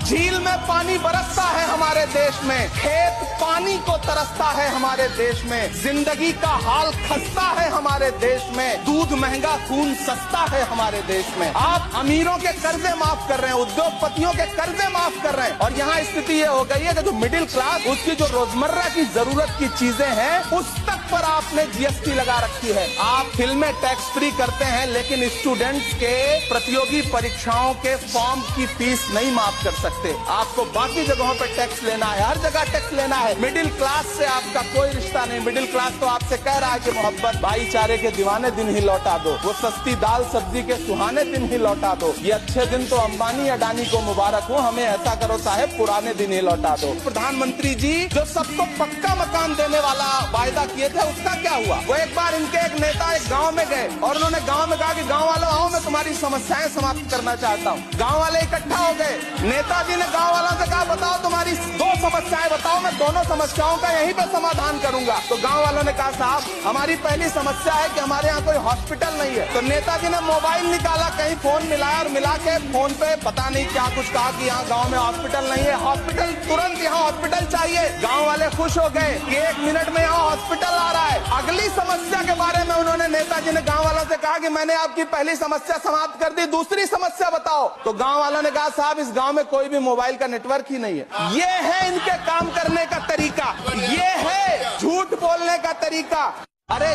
झील में पानी बरसता है हमारे देश में, खेत पानी को तरसता है हमारे देश में, जिंदगी का हाल खस्ता है हमारे देश में, दूध महंगा खून सस्ता है हमारे देश में। आप अमीरों के कर्जे माफ कर रहे हैं, उद्योगपतियों के कर्जे माफ कर रहे हैं, और यहाँ स्थिति ये हो गई है कि जो मिडिल क्लास, उसकी जो रोजमर्रा की जरूरत की चीजें हैं उस तक पर आपने जीएसटी लगा रखी है। आप फिल्में टैक्स फ्री करते हैं लेकिन स्टूडेंट्स के प्रतियोगी परीक्षाओं के फॉर्म की फीस नहीं माफ कर सकते। आपको बाकी जगहों पर टैक्स लेना है, हर जगह टैक्स लेना है। मिडिल क्लास से आपका कोई रिश्ता नहीं। मिडिल क्लास तो आपसे कह रहा है कि मोहब्बत भाईचारे के दीवाने दिन ही लौटा दो, वो सस्ती दाल सब्जी के सुहाने दिन ही लौटा दो। ये अच्छे दिन तो अंबानी अडानी को मुबारक हो, हमें ऐसा करो साहब पुराने दिन ही लौटा दो। प्रधानमंत्री जी जो सबको पक्का मकान देने वाला वायदा किए थे उसका क्या हुआ? वो एक बार इनके एक नेता एक गांव में गए और उन्होंने गांव में कहा कि गांव वालों आओ, मैं तुम्हारी समस्याएं समाप्त करना चाहता हूं। गांव वाले इकट्ठा हो गए। नेताजी ने गांव वालों से कहा बताओ तुम्हारी 2 समस्याएं बताओ, मैं दोनों समस्याओं का यहीं पे समाधान करूंगा। तो गांव वालों ने कहा साहब हमारी पहली समस्या है कि हमारे यहाँ कोई हॉस्पिटल नहीं है। तो नेताजी ने मोबाइल निकाला, कहीं फोन मिलाया और मिला के फोन पे पता नहीं क्या कुछ कहा कि यहाँ गाँव में हॉस्पिटल नहीं है, हॉस्पिटल तुरंत यहाँ हॉस्पिटल चाहिए। गाँव वाले खुश हो गए कि 1 मिनट में यहाँ हॉस्पिटल आ रहा है। अगली समस्या के बारे में उन्होंने नेताजी ने गांव वालों से कहा कि मैंने आपकी पहली समस्या समाप्त कर दी, दूसरी समस्या बताओ। तो गांव वालों ने कहा साहब इस गांव में कोई भी मोबाइल का नेटवर्क ही नहीं है। ये है इनके काम करने का तरीका, ये है झूठ बोलने का तरीका। अरे